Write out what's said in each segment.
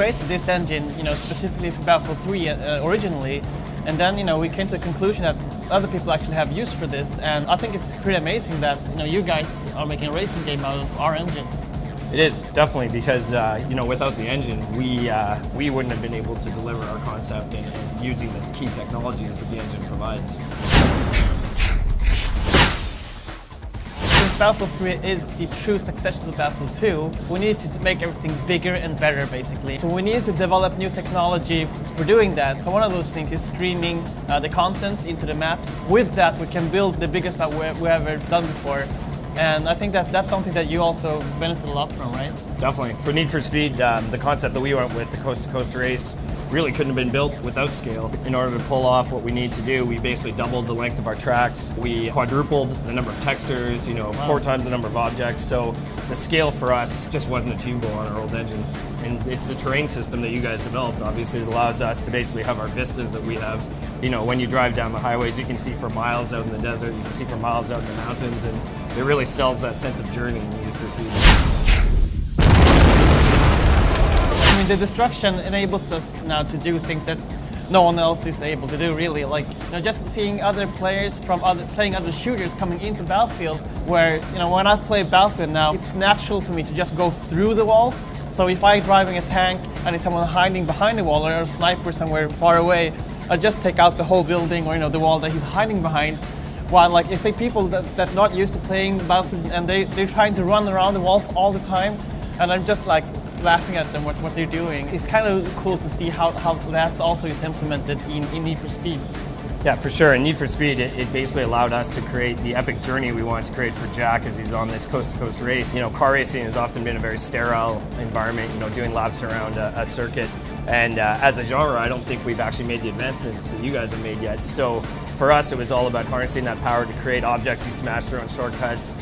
created this engine, specifically for Battlefield 3 originally, and then, we came to the conclusion that other people actually have use for this, and I think it's pretty amazing that, you guys are making a racing game out of our engine. It is, definitely, because without the engine, we wouldn't have been able to deliver our concept and using the key technologies that the engine provides. Since Battlefield 3 is the true successor to Battlefield 2, we need to make everything bigger and better, basically. So we needed to develop new technology for doing that. So one of those things is streaming the content into the maps. With that, we can build the biggest map we've ever done before. And I think that's something that you also benefit a lot from, right? Definitely. For Need for Speed, the concept that we went with, the coast-to-coast race, really couldn't have been built without scale. In order to pull off what we need to do, we basically doubled the length of our tracks. We quadrupled the number of textures, wow. 4 times the number of objects. So the scale for us just wasn't achievable on our old engine. And it's the terrain system that you guys developed, obviously, that allows us to basically have our vistas that we have. When you drive down the highways, you can see for miles out in the desert, you can see for miles out in the mountains, and it really sells that sense of journey in Need for Speed. The destruction enables us now to do things that no one else is able to do, really. Like, just seeing other players from playing other shooters coming into Battlefield, where, when I play Battlefield now, it's natural for me to just go through the walls. So if I'm driving a tank and there's someone hiding behind the wall or a sniper somewhere far away, I just take out the whole building or, the wall that he's hiding behind. While, like, you say people that not used to playing Battlefield and they're trying to run around the walls all the time, and I'm just like laughing at them what they're doing. It's kind of cool to see how that also is implemented in Need for Speed. Yeah, for sure. In Need for Speed, it basically allowed us to create the epic journey we wanted to create for Jack as he's on this coast-to-coast race. Car racing has often been a very sterile environment, doing laps around a circuit. And as a genre, I don't think we've actually made the advancements that you guys have made yet. So for us, it was all about harnessing that power to create objects you smash through on shortcuts,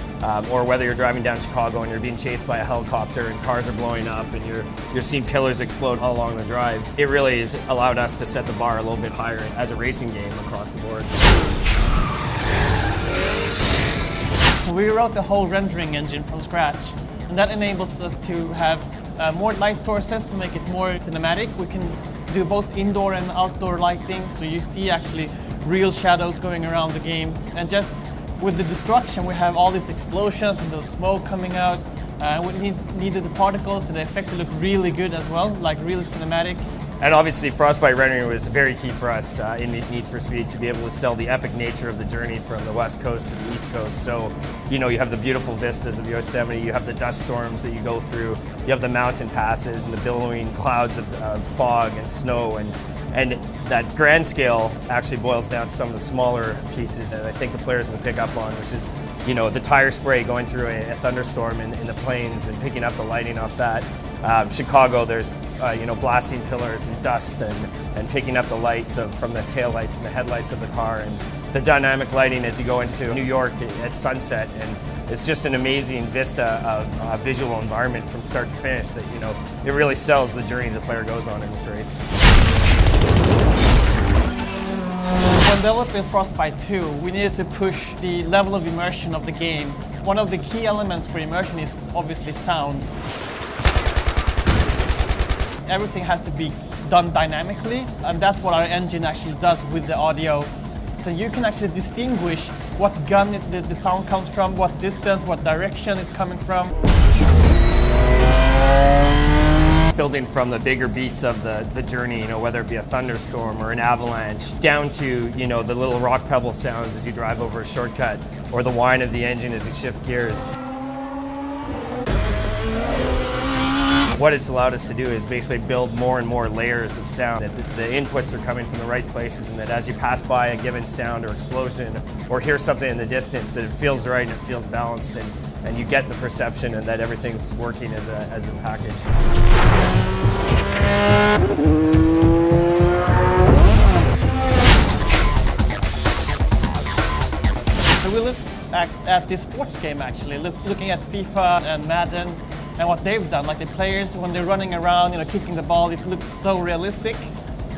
or whether you're driving down Chicago and you're being chased by a helicopter and cars are blowing up and you're seeing pillars explode all along the drive. It really has allowed us to set the bar a little bit higher as a racing game across the board. So we wrote the whole rendering engine from scratch, and that enables us to have more light sources to make it more cinematic. We can do both indoor and outdoor lighting, so you see actually real shadows going around the game. And just with the destruction, we have all these explosions and the smoke coming out. We needed the particles, so the effects look really good as well, like really cinematic. And obviously, Frostbite rendering was very key for us in Need for Speed to be able to sell the epic nature of the journey from the west coast to the east coast. So, you have the beautiful vistas of Yosemite, you have the dust storms that you go through, you have the mountain passes and the billowing clouds of fog and snow, and that grand scale actually boils down to some of the smaller pieces that I think the players will pick up on, which is, the tire spray going through a thunderstorm in the plains and picking up the lighting off that. Chicago, there's blasting pillars and dust and picking up the lights from the taillights and the headlights of the car, and the dynamic lighting as you go into New York at sunset. And it's just an amazing vista of visual environment from start to finish that, it really sells the journey the player goes on in this race. When developing Frostbite 2, we needed to push the level of immersion of the game. One of the key elements for immersion is obviously sound. Everything has to be done dynamically, and that's what our engine actually does with the audio. So you can actually distinguish what gun the sound comes from, what distance, what direction it's coming from. Building from the bigger beats of the journey, whether it be a thunderstorm or an avalanche, down to, the little rock pebble sounds as you drive over a shortcut, or the whine of the engine as you shift gears. What it's allowed us to do is basically build more and more layers of sound, that the inputs are coming from the right places, and that as you pass by a given sound or explosion or hear something in the distance, that it feels right and it feels balanced, and you get the perception and that everything's working as a package. So we looked at this sports game actually, looking at FIFA and Madden, and what they've done, like the players, when they're running around, kicking the ball, it looks so realistic.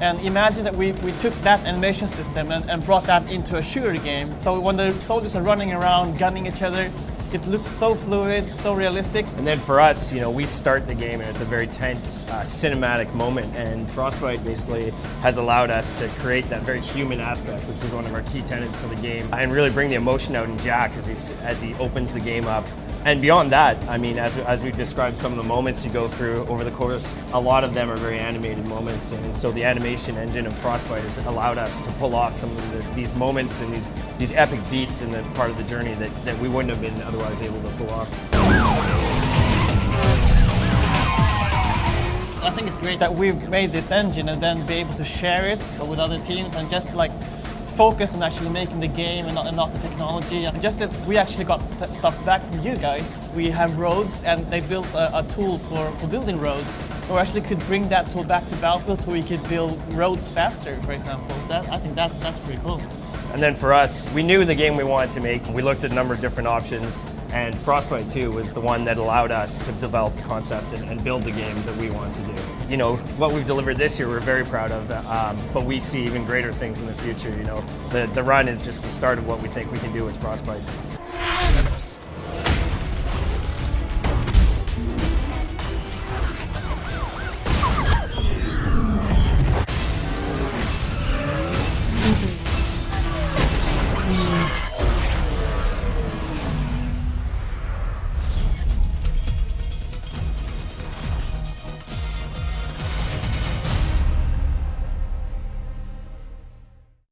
And imagine that we took that animation system and brought that into a shooter game. So when the soldiers are running around, gunning each other, It looks so fluid, so realistic. And then for us, we start the game at a very tense, cinematic moment, and Frostbite basically has allowed us to create that very human aspect, which is one of our key tenets for the game, and really bring the emotion out in Jack as he opens the game up. And beyond that, I mean, as we've described some of the moments you go through over the course, a lot of them are very animated moments, and so the animation engine of Frostbite has allowed us to pull off some of these moments and these epic beats in the part of the journey that we wouldn't have been otherwise able to pull off. I think it's great that we've made this engine and then be able to share it with other teams and just like focus on actually making the game and not the technology. And just that we actually got stuff back from you guys. We have roads, and they built a tool for building roads. We actually could bring that tool back to Battlefield so we could build roads faster, for example. I think that's pretty cool. And then for us, we knew the game we wanted to make. We looked at a number of different options, and Frostbite 2 was the one that allowed us to develop the concept and build the game that we wanted to do. What we've delivered this year, we're very proud of, but we see even greater things in the future. The run is just the start of what we think we can do with Frostbite.